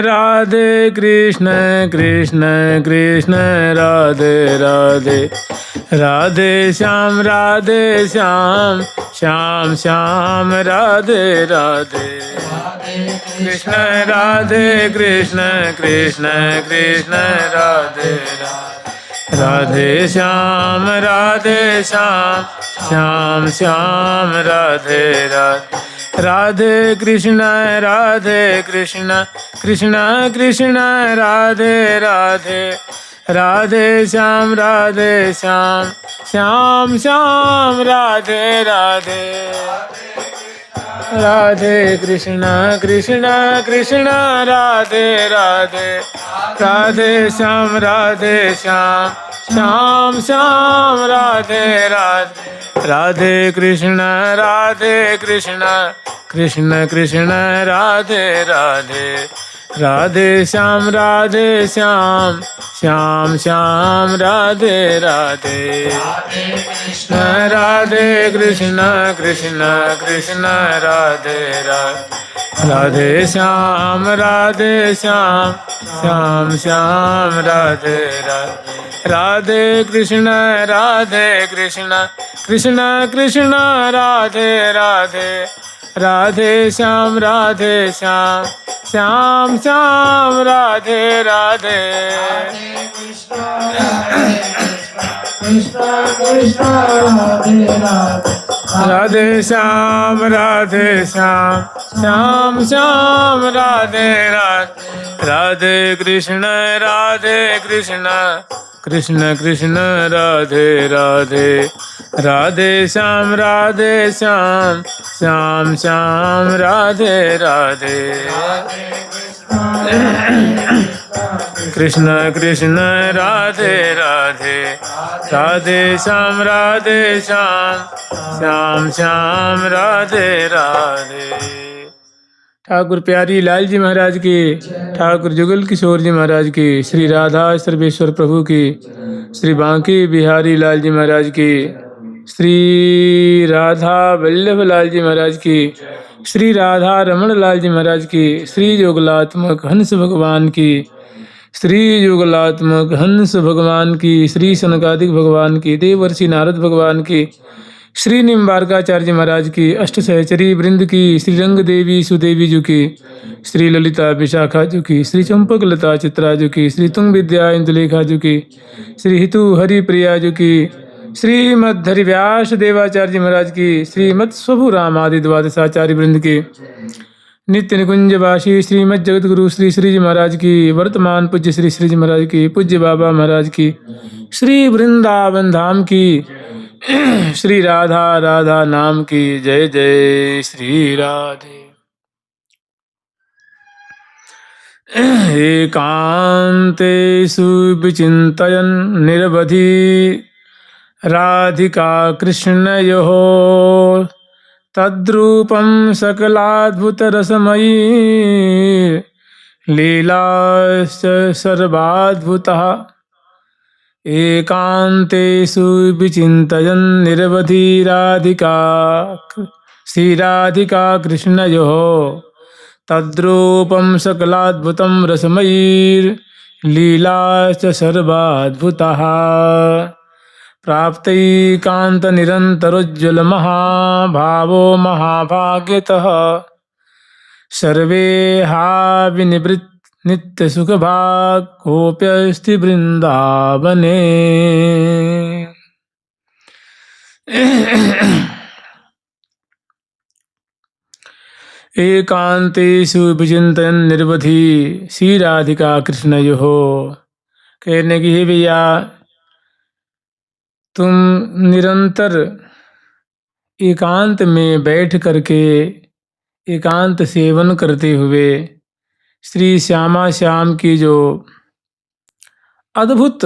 राधे कृष्ण कृष्ण कृष्ण राधे राधे राधे श्याम श्याम श्याम राधे राधे कृष्ण राधे कृष्ण कृष्ण कृष्ण राधे राधे श्याम श्याम श्याम राधे राधे राधे कृष्ण कृष्ण कृष्ण राधे राधे राधे श्याम श्याम श्याम राधे राधे राधे कृष्ण कृष्ण कृष्ण राधे राधे राधे श्याम श्याम श्याम राधे राधे राधे कृष्ण कृष्ण कृष्ण राधे राधे राधे श्याम श्याम श्याम राधे राधे राधे कृष्ण कृष्ण कृष्ण राधे राधे राधे श्याम श्याम श्याम राधे राधे राधे कृष्ण कृष्ण कृष्ण राधे राधे राधे श्याम श्याम श्याम राधे राधे कृष्ण कृष्ण राधे श्याम श्याम श्याम राधे राधे राधे कृष्ण कृष्ण कृष्ण राधे राधे राधे श्याम श्याम श्याम राधे राधे कृष्ण कृष्ण राधे राधे राधे श्याम श्याम श्याम राधे राधे। ठाकुर प्यारी लाल जी महाराज की, ठाकुर जुगल किशोर जी महाराज की, श्री राधा सर्वेश्वर प्रभु की, श्री बांके बिहारी लाल जी महाराज की, श्री राधा वल्लभ लाल जी महाराज की, श्री राधा रमण लाल जी महाराज की, श्री योगलात्मक हंस भगवान की, श्री युगलात्मक हंस भगवान की, श्री सनकादिक भगवान की, देवर्षि नारद भगवान की, श्री निम्बारकाचार्य महाराज की, अष्ट सहचरी वृंद की, श्री रंग देवी सुदेवी जी की, श्री ललिता विशाखा जी की, श्री चंपक लता चित्रा जी की, श्री तुंग विद्या इंदुलेखा जी की, श्री हितु हरि प्रिया जी की, श्रीमद हरि व्यास देवाचार्य महाराज की, श्रीमद स्वभु राम आदि द्वादशाचार्य वृंद की, नित्य निकुंजवासी श्रीमद जगत गुरु श्री श्री जी महाराज की, वर्तमान पूज्य श्री श्री जी महाराज की, पूज्य बाबा महाराज की, श्री वृंदावन धाम की, श्री राधा राधा नाम की जय जय श्री राधे। एकांतेषु विचिन्तयन् निरवधि राधिका कृष्णयोः तद्रूपं सकलाद्भुतरसमयी लीलाश्च सर्वाद्भुतः एकांतेषु विचिन्तयन् निरवधि राधिका श्रीराधिका कृष्णयोः तद्रूपं सकलाद्भुतं रसमयीर्लीलाश्च सर्वाद्भुतः प्राप्तैकान्तनिरन्तरोज्ज्वलमहाभावो महाभाग्यतः सर्वे हा विनिवृत्त नित्यसुखभाग् कोऽप्यस्ति वृन्दावने। एकांतेषु विचिन्तयन् निर्वधि श्री राधिका कृष्णयोः। कहने की हे भैया, तुम निरंतर एकांत में बैठ करके एकांत सेवन करते हुए श्री श्यामा श्याम की जो अद्भुत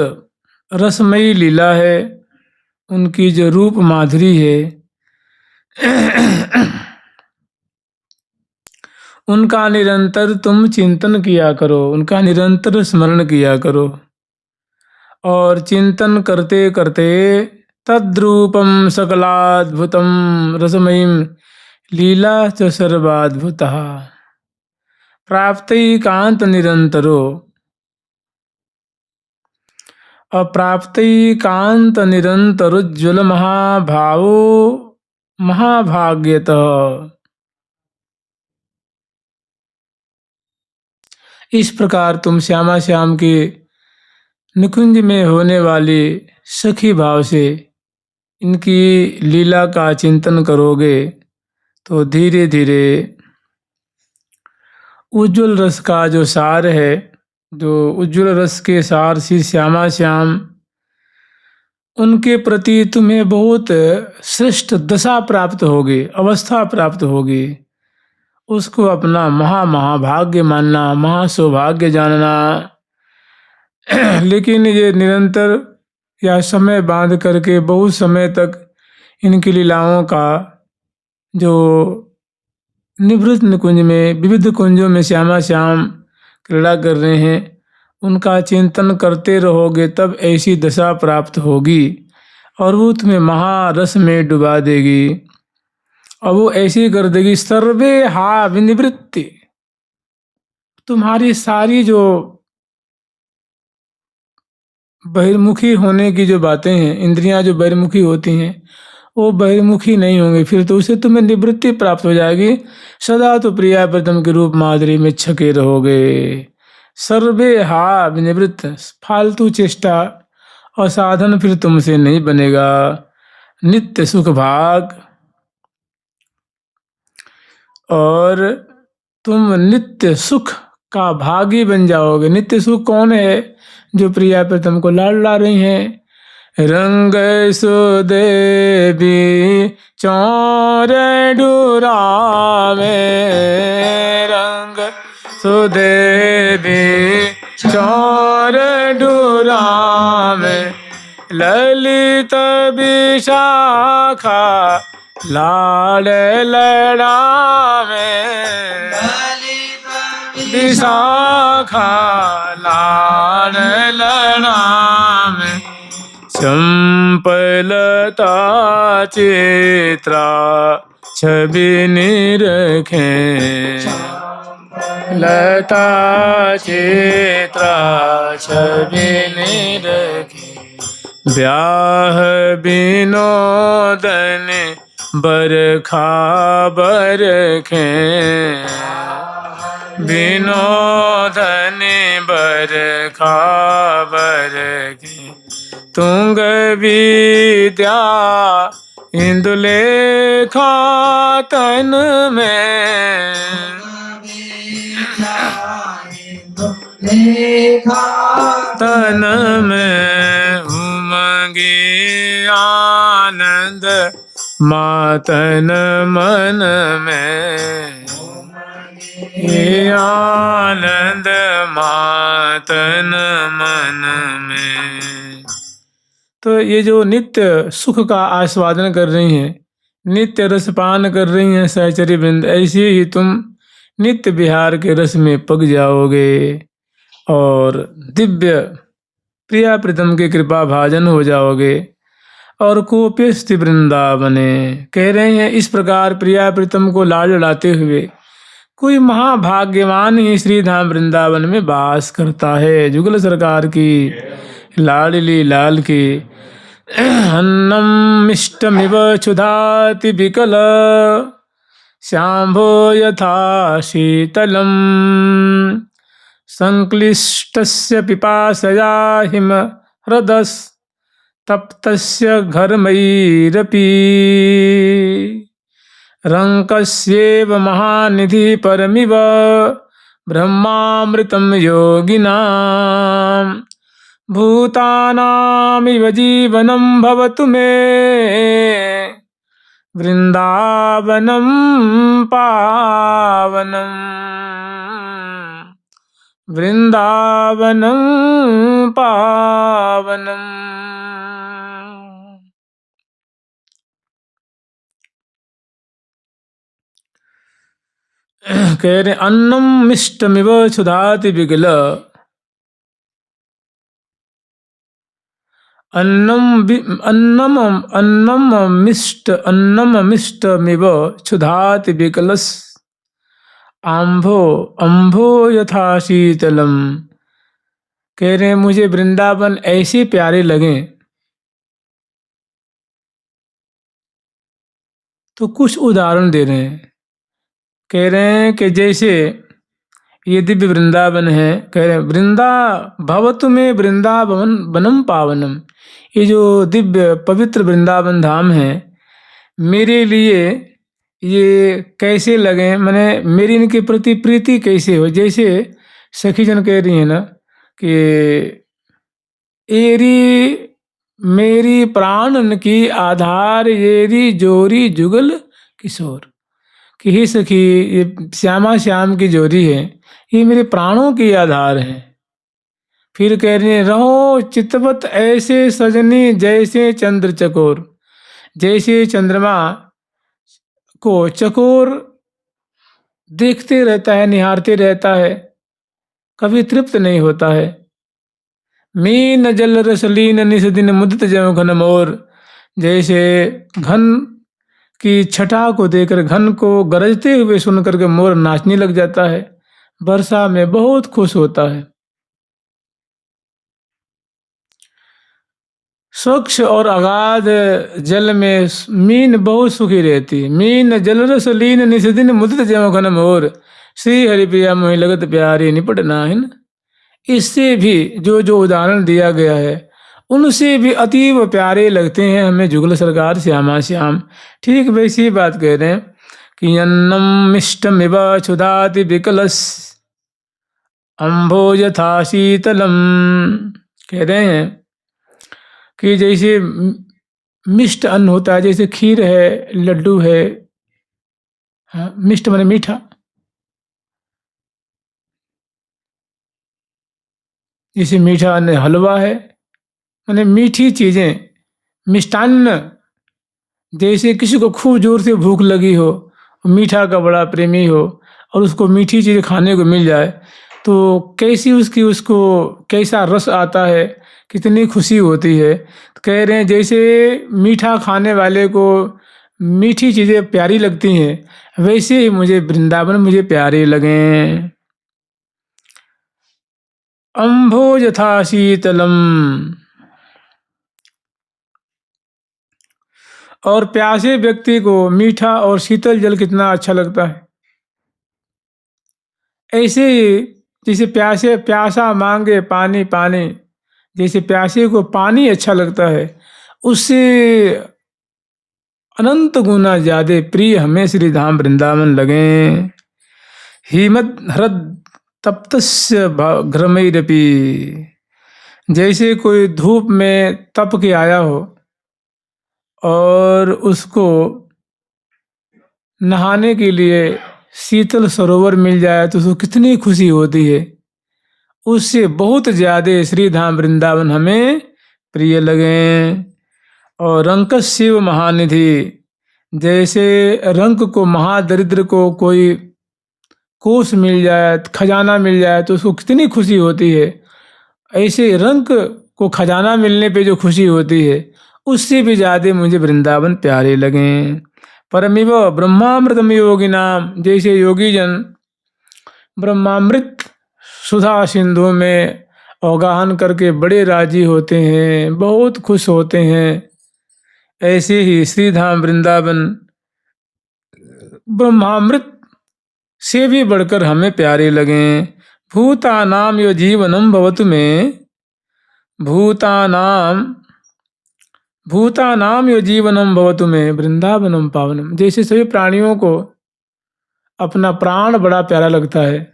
रसमयी लीला है, उनकी जो रूप माधुरी है, उनका निरंतर तुम चिंतन किया करो, उनका निरंतर स्मरण किया करो। और चिंतन करते करते तद्रूपम सकलाद्भुतम रसमयीम लीला च सर्वाद्भुतः प्राप्तैकांत निरंतरो अप्राप्तैकांत निरंतरोज्ज्वल महाभावो महाभाग्यतः। इस प्रकार तुम श्यामा श्याम के निकुंज में होने वाले सखी भाव से इनकी लीला का चिंतन करोगे तो धीरे धीरे उज्ज्वल रस का जो सार है, जो उज्ज्वल रस के सार श्री श्यामा श्याम, उनके प्रति तुम्हें बहुत श्रेष्ठ दशा प्राप्त होगी, अवस्था प्राप्त होगी। उसको अपना महाभाग्य मानना, महासौभाग्य जानना। लेकिन ये निरंतर या समय बांध करके बहुत समय तक इनकी लीलाओं का जो निवृत्त निकुंज में, विविध कुंजों में श्यामा श्याम क्रीड़ा कर रहे हैं, उनका चिंतन करते रहोगे तब ऐसी दशा प्राप्त होगी और वो तुम्हें महारस में डुबा देगी। और वो ऐसी कर देगी, सर्वे हा विनिवृत्ति, तुम्हारी सारी जो बहिर्मुखी होने की जो बातें हैं, इंद्रियां जो बहिर्मुखी होती हैं, वो बहिर्मुखी नहीं होंगे। फिर तो उसे तुम्हें निवृत्ति प्राप्त हो जाएगी। सदा तो प्रिया प्रीतम के रूप माधुरी में छके रहोगे। सर्वे हा विनिवृत्त, फालतू चेष्टा और साधन फिर तुमसे नहीं बनेगा। नित्य सुख भाग, और तुम नित्य सुख का भागी बन जाओगे। नित्य सुख कौन है? जो प्रिया प्रीतम को लाड रही हैं। रंग सुदेवी चौर डुरावे, रंग सुदेवी चौर डुरावे, ललित विशाखा लाड लड़ावे, विशाखा लाड लड़ावे, चंपलता चित्रा छवि निरखे, लता चित्रा छवि निरखे, ब्याह विनोदन बरखा बरखे, विनोदन बरखा बरखे, तुंग विद्या इंदुलेखा तन में, तन में उमंगे आनंद मातन मन में, ये आनंद मातन मन में। तो ये जो नित्य सुख का आस्वादन कर रही हैं, नित्य रसपान कर रही हैं सहचरी बिंद, ऐसे ही तुम नित्य विहार के रस में पक जाओगे और दिव्य प्रिया प्रीतम के कृपा भाजन हो जाओगे और कोपिस्ति वृंदावने। कह रहे हैं इस प्रकार प्रिया प्रीतम को लाड लड़ाते हुए कोई महाभाग्यवान ही श्री धाम वृंदावन में वास करता है। जुगल सरकार की लाडली लाल की। अन्नम मिष्टमिव क्षुधाति विकल, श्याम्भो यथा शीतलम, संक्लिष्टस्य पिपासया हिम हृदस तप्तस्य घर्मैरपि, रंकस्येव महानिधि परमिव ब्रह्मामृतं योगिनां, भूतानामिव जीवनं भवतु मे वृंदावनं पावनं, वृंदावनं पावनं। कह रहे अन्नम मिष्टमिव क्षुधाति विकल, अन्नम मिष्टमिव क्षुधाति विकलस, आम्भो अम्भो यथा शीतलम। कह रहे हैं मुझे वृंदावन ऐसे प्यारे लगे। तो कुछ उदाहरण दे रहे हैं। कह रहे हैं कि जैसे ये दिव्य वृंदावन है, कह रहे हैं वृंदा भवतु में वृंदावन वनम पावनम। ये जो दिव्य पवित्र वृंदावन धाम है, मेरे लिए ये कैसे लगे, मैंने मेरी इनके प्रति प्रीति कैसे हो। जैसे सखी जन कह रही है ना कि एरी मेरी प्राणन की आधार, येरी जोरी जुगल किशोर। कि हे सखी, ये श्यामा श्याम की जोड़ी है, ये मेरे प्राणों की आधार है। फिर कह रही है रहो चितवत ऐसे सजनी जैसे चंद्र चकोर। जैसे चंद्रमा को चकोर देखते रहता है, निहारते रहता है, कभी तृप्त नहीं होता है। मीन जल रसलीन निस दिन मुदित जय घन मोर। जैसे घन की छटा को देखकर, घन को गरजते हुए सुन करके मोर नाचने लग जाता है, वर्षा में बहुत खुश होता है। स्वच्छ और अगाध जल में मीन बहुत सुखी रहती। मीन जलरस लीन निस्दिन मुदित जय घन मोर। श्री हरिप्रिया मोहि लगत प्यारी निपट नाहिन। इससे भी जो जो उदाहरण दिया गया है, उनसे भी अतीव प्यारे लगते हैं हमें जुगल सरकार श्यामा श्याम। ठीक वैसी बात कह रहे हैं कि अन्नम मिष्टमिव क्षुधाति विकलस अम्भो यथा शीतलम। कह रहे हैं कि जैसे मिष्ट अन्न होता है, जैसे खीर है, लड्डू है, हाँ, मिष्ट माने मीठा। जैसे मीठा अन्न हलवा है, माने मीठी चीजें, मिष्टान्न। जैसे किसी को खूब जोर से भूख लगी हो, मीठा का बड़ा प्रेमी हो, और उसको मीठी चीज़ खाने को मिल जाए तो कैसी उसको कैसा रस आता है, कितनी खुशी होती है। तो कह रहे हैं जैसे मीठा खाने वाले को मीठी चीज़ें प्यारी लगती हैं, वैसे ही मुझे वृंदावन मुझे प्यारे लगे। अम्भो यथा शीतलम। और प्यासे व्यक्ति को मीठा और शीतल जल कितना अच्छा लगता है। ऐसे ही जैसे प्यासा मांगे पानी पानी, जैसे प्यासे को पानी अच्छा लगता है, उससे अनंत गुना ज्यादा प्रिय हमें श्री धाम वृंदावन लगे। हिमत हृद तप्तस्य घ्रमैरपि। जैसे कोई धूप में तप के आया हो और उसको नहाने के लिए शीतल सरोवर मिल जाए तो उसको कितनी खुशी होती है। उससे बहुत ज्यादा श्री धाम वृंदावन हमें प्रिय लगे। और रंक शिव महानिधि। जैसे रंक को, महादरिद्र को कोई कोष मिल जाए, खजाना मिल जाए तो उसको कितनी खुशी होती है। ऐसे रंक को खजाना मिलने पे जो खुशी होती है, उससे भी ज़्यादा मुझे वृंदावन प्यारे लगे। परमिव ब्रह्मामृतम योगी नाम। जैसे योगी जन ब्रह्मामृत सुधा सिंधु में अवगाहन करके बड़े राजी होते हैं, बहुत खुश होते हैं, ऐसे ही श्री धाम वृंदावन ब्रह्मामृत से भी बढ़कर हमें प्यारे लगे। भूतानाम यो जीवनम भवतु में। भूतानाम यो जीवनम भवतु में वृंदावनम पावनम। जैसे सभी प्राणियों को अपना प्राण बड़ा प्यारा लगता है,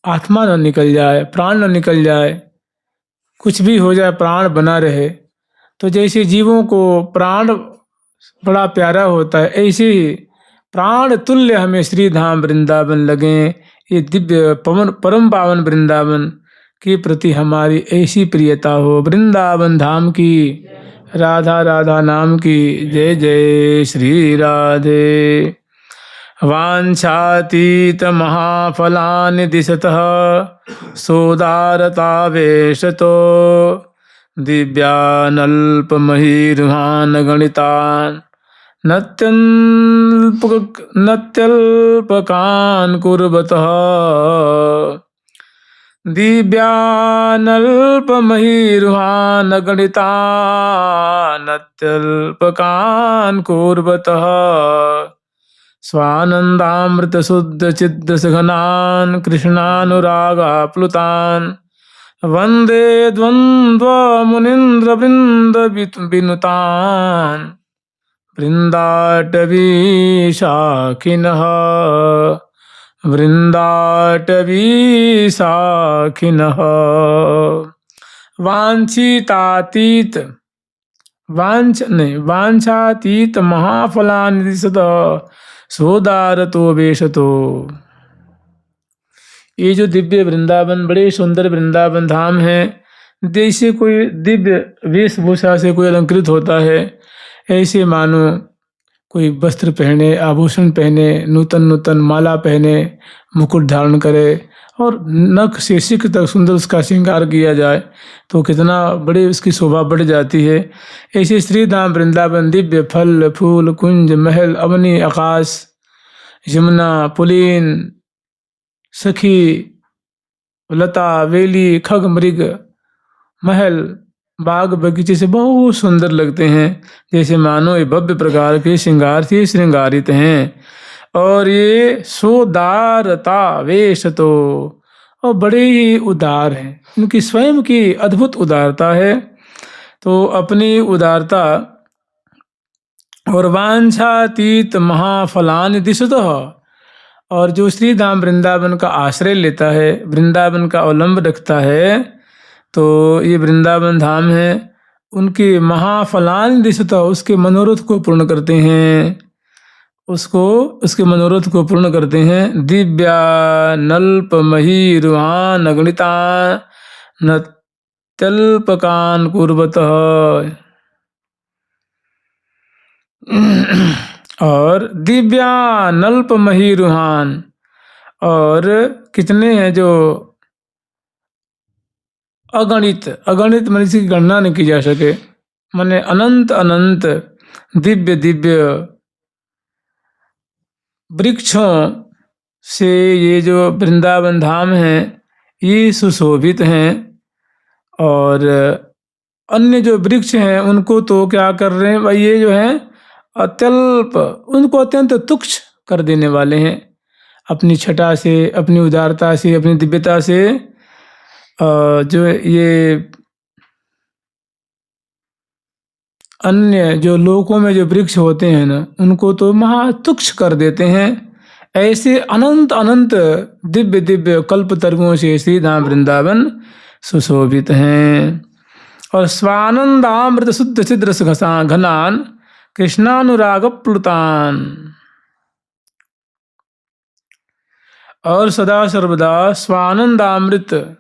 आत्मा न निकल जाए, प्राण न निकल जाए, कुछ भी हो जाए प्राण बना रहे। तो जैसे जीवों को प्राण बड़ा प्यारा होता है, ऐसे ही प्राण तुल्य हमें श्री धाम वृंदावन लगे। ये दिव्य परम पावन वृंदावन के प्रति हमारी ऐसी प्रियता हो। वृंदावन धाम की, राधा राधा नाम की जय जय श्री राधे। वाञ्छातीत महाफलानि दिशतः सोदारतावेशतो दिव्यानल्पमहीर्हान् गणितान् नत्यन् नत्यल्पकान् कुर्वतः दिव्यानल्पमहीरुहान् अगणितानत्यल्पकान् कुर्वतः स्वानन्दामृतशुद्धचिद्दसघनान् कृष्णानुरागाप्लुतान् वन्दे द्वन्द्वमुनीन्द्रवृन्दविनुतान् वृन्दाटवीशाखिनः वृन्दाटवीशाखिनः वाञ्छितातीत वाञ्छातीत महाफलानिधि सदा सोदारतो वेशतो। ये जो दिव्य वृंदावन, बड़े सुंदर वृंदावन धाम है, जैसे कोई दिव्य वेशभूषा से कोई अलंकृत होता है, ऐसे मानो कोई वस्त्र पहने, आभूषण पहने, नूतन नूतन माला पहने, मुकुट धारण करे और नख से सिख तक सुंदर उसका श्रृंगार किया जाए तो कितना बड़े उसकी शोभा बढ़ जाती है। ऐसे श्री धाम वृंदावन दिव्य फल फूल कुंज महल अवनी आकाश यमुना पुलीन सखी लता वेली खग मृग महल बाग बगीचे से बहुत सुंदर लगते हैं, जैसे मानो ये भव्य प्रकार के श्रृंगार से श्रृंगारित हैं। और ये सोदारता वेश तो और बड़े ही उदार हैं, इनकी स्वयं की अद्भुत उदारता है। तो अपनी उदारता और वांछातीत महाफलानि दिशतः, और जो श्री धाम वृंदावन का आश्रय लेता है, वृंदावन का अवलंब रखता है, तो ये वृंदावन धाम है, उनके महाफलानि दिशतः उसके मनोरथ को पूर्ण करते हैं, उसके मनोरथ को पूर्ण करते हैं। दिव्या नल्प मही रुहान अगणिता नत्यल्पकान कुर्वतः, और दिव्या नल्प मही रुहान, और कितने हैं जो अगणित, अगणित मन इसकी गणना नहीं की जा सके, माने अनंत अनंत दिव्य दिव्य वृक्षों से ये जो वृंदावन धाम है ये सुशोभित हैं। और अन्य जो वृक्ष हैं उनको तो क्या कर रहे हैं भाई, ये जो है अत्यल्प, उनको अत्यंत तुच्छ कर देने वाले हैं अपनी छटा से, अपनी उदारता से, अपनी दिव्यता से। जो ये अन्य जो लोकों में जो वृक्ष होते हैं ना, उनको तो महातुक्ष कर देते हैं। ऐसे अनंत अनंत दिव्य दिव्य कल्प तरुओं से श्री धाम वृंदावन सुशोभित हैं। और स्वानंदामृत शुद्ध छिद्र घनान कृष्णानुराग प्लुतान, और सदा सर्वदा स्वानंदामृत,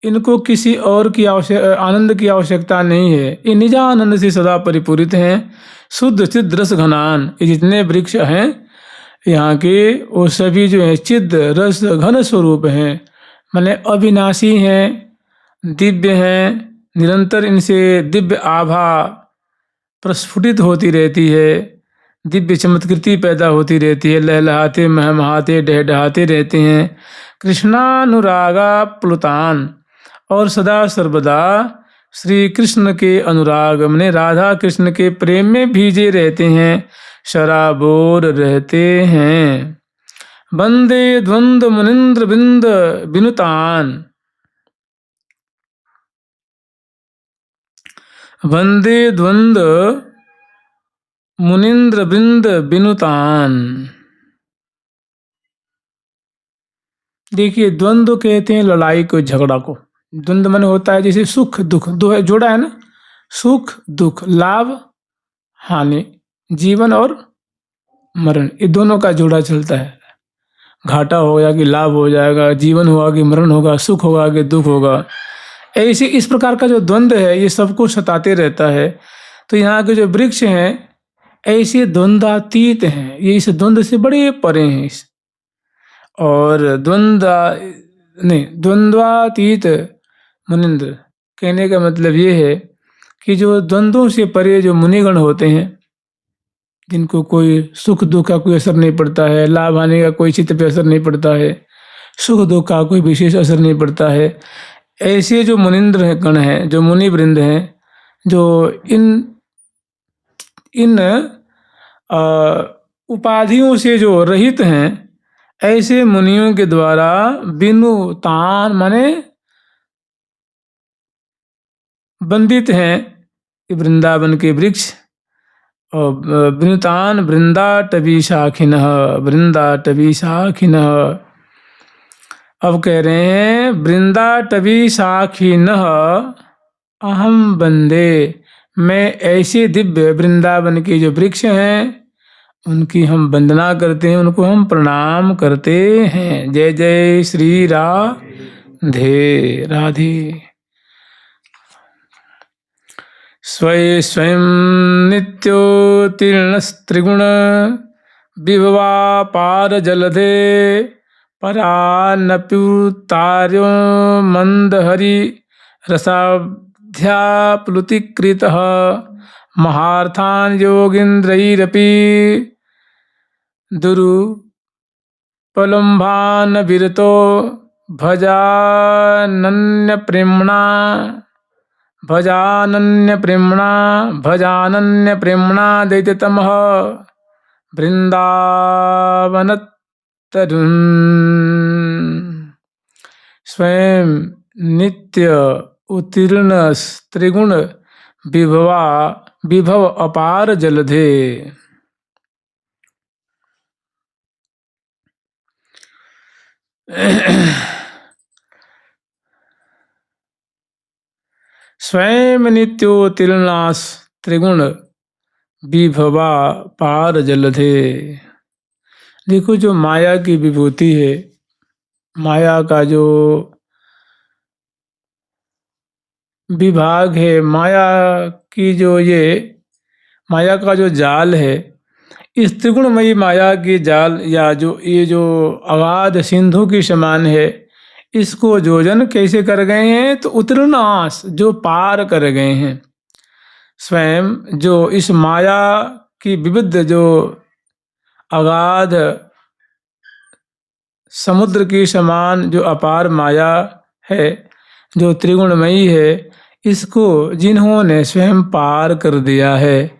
इनको किसी और की आनंद की आवश्यकता नहीं है, ये निजानंद से सदा परिपूरित हैं। शुद्ध चिद रस घनान, ये जितने वृक्ष हैं यहाँ के वो सभी जो हैं चिद रस घन स्वरूप हैं, माने अविनाशी हैं, दिव्य हैं, निरंतर इनसे दिव्य आभा प्रस्फुटित होती रहती है, दिव्य चमत्कृति पैदा होती रहती है, लहलहाते महमहाते डहडहाते रहते हैं। कृष्णानुरागा प्लुतान, और सदा सर्वदा श्री कृष्ण के अनुराग में राधा कृष्ण के प्रेम में भीजे रहते हैं, शराबोर रहते हैं। वंदे द्वंद्व मुनिंद्र बिंद बिनुतान, वंदे द्वंद्व मुनिंद्र बिंद बिनुतान। देखिए, द्वंद्व कहते हैं लड़ाई को, झगड़ा को। द्वंद्व मन होता है जैसे सुख दुख, दो है, जोड़ा है ना, सुख दुख, लाभ हानि, जीवन और मरण, ये दोनों का जोड़ा चलता है। घाटा हो गया कि लाभ हो जाएगा, जीवन होगा कि मरण होगा, सुख होगा कि दुख होगा, ऐसे इस प्रकार का जो द्वंद्व है ये सबको सताते रहता है। तो यहाँ के जो वृक्ष हैं ऐसे द्वंद्वातीत हैं, ये इस द्वंद्व से बड़े परे हैं। और द्वंद्वातीत मुनिंद्र कहने का मतलब ये है कि जो द्वंद्वों से परे जो मुनिगण होते हैं, जिनको कोई सुख दुख का कोई असर नहीं पड़ता है, लाभ हानि का कोई चित्त पे असर नहीं पड़ता है, सुख दुख का कोई विशेष असर नहीं पड़ता है, ऐसे जो मुनिंद्र हैं, गण हैं, जो मुनि वृंद हैं, जो इन उपाधियों से जो रहित हैं, ऐसे मुनियों के द्वारा बिनु तान माने बंदित हैं वृंदावन के वृक्ष। और विनुतान वृंदाटवी शाखिनः, वृंदाटवी शाखिनः। अब कह रहे हैं वृंदाटवी शाखिनः अहम वंदे, मैं ऐसे दिव्य वृंदावन के जो वृक्ष हैं उनकी हम वंदना करते हैं, उनको हम प्रणाम करते हैं। जय जय श्री राधे राधे। स्वयं स्वयं नित्योत्तीर्णस्त्रिगुण विभवापार जलधे परानप्युतार्यो मंदहरि रसाध्याप्लुतिकृतः महार्थान् योगीन्द्रैरपि दुरुपलम्भान् विरतो भजानन्य प्रेम्णा दैत्यतमः वृंदावनतरुन्। स्वयं नित्य उत्तीर्ण त्रिगुण विभव अपार जलधे। स्वयं नित्योत्तीर्णास त्रिगुण विभवा पार जलधे। देखो जो माया की विभूति है, माया का जो विभाग है, माया की जो ये माया का जो जाल है, इस त्रिगुणमयी माया की जाल या जो ये जो अगाध सिंधु की समान है, इसको जोजन कैसे कर गए हैं? तो उत्तीर्णास, जो पार कर गए हैं। स्वयं जो इस माया की विविध जो अगाध समुद्र की समान जो अपार माया है, जो त्रिगुणमयी है, इसको जिन्होंने स्वयं पार कर दिया है।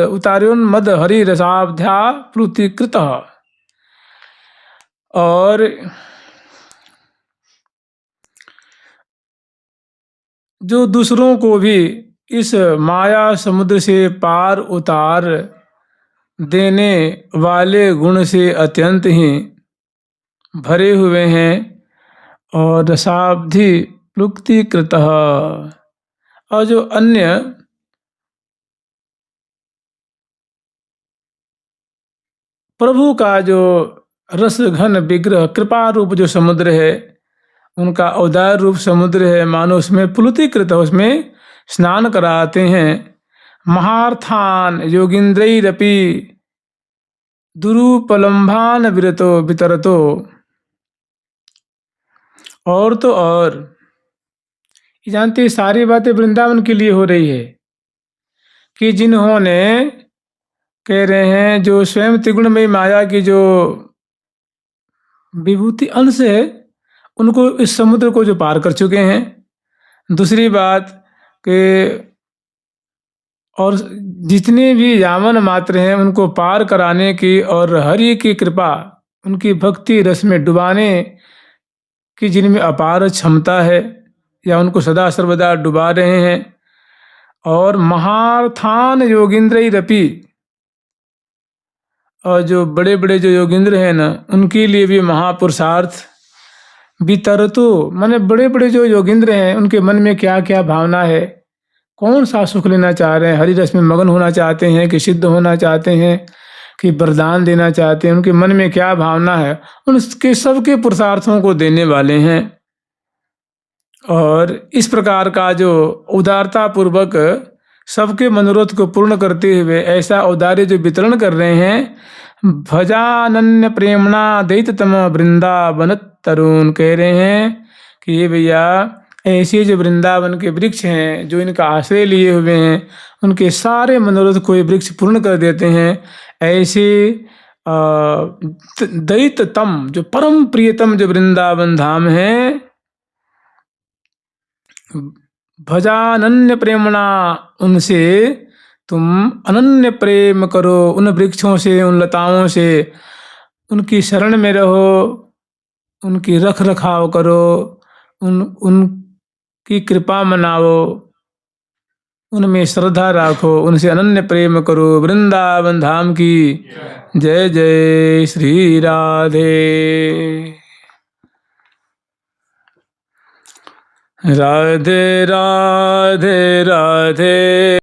उतार्योन्मद हरि रसाब्ध्या प्लुतिकृत। और जो दूसरों को भी इस माया समुद्र से पार उतार देने वाले गुण से अत्यंत ही भरे हुए हैं और रसाब्धि प्लुतिकृत। और जो अन्य प्रभु का जो रस घन विग्रह कृपा रूप जो समुद्र है, उनका औदार रूप समुद्र है, मानो उसमें प्लुतिकृत, उसमें स्नान कराते हैं। महार्थान योगीन्द्रैरपि दुरुपलम्भान वितरतो। और तो और जानते सारी बातें वृंदावन के लिए हो रही है कि जिन्होंने कह रहे हैं जो स्वयं त्रिगुणमयी माया की जो विभूति अंश है, उनको इस समुद्र को जो पार कर चुके हैं। दूसरी बात कि और जितने भी यामन मात्र हैं उनको पार कराने की और हरि की कृपा, उनकी भक्ति रस में डुबाने की जिनमें अपार क्षमता है, या उनको सदा सर्वदा डुबा रहे हैं। और महार्थान योगीन्द्रैरपि, और जो बड़े बड़े जो योगींद्र हैं ना, उनके लिए भी महापुरुषार्थ वितरतो, माने बड़े बड़े जो योगींद्र हैं उनके मन में क्या क्या भावना है, कौन सा सुख लेना चाह रहे हैं, हरि रस में मगन होना चाहते हैं कि सिद्ध होना चाहते हैं कि वरदान देना चाहते हैं, उनके मन में क्या भावना है, उनके सबके पुरुषार्थों को देने वाले हैं। और इस प्रकार का जो उदारता पूर्वक सबके मनोरथ को पूर्ण करते हुए ऐसा औदार्य जो वितरण कर रहे हैं, भजानन्य प्रेमणा दैत्यतम वृंदावन तरुण। कह रहे हैं कि ये भैया ऐसे जो वृंदावन के वृक्ष हैं, जो इनका आश्रय लिए हुए हैं, उनके सारे मनोरथ को ये वृक्ष पूर्ण कर देते हैं। ऐसे दैततम, जो परम प्रियतम जो वृंदावन धाम है, भजानन्य प्रेमणा, उनसे तुम अनन्य प्रेम करो, उन वृक्षों से, उन लताओं से उनकी शरण में रहो, उनकी रख रखाव करो, उनकी कृपा मनाओ, उनमें श्रद्धा राखो, उनसे अनन्य प्रेम करो। वृंदावन धाम की जय जय श्री राधे। राधे राधे राधे।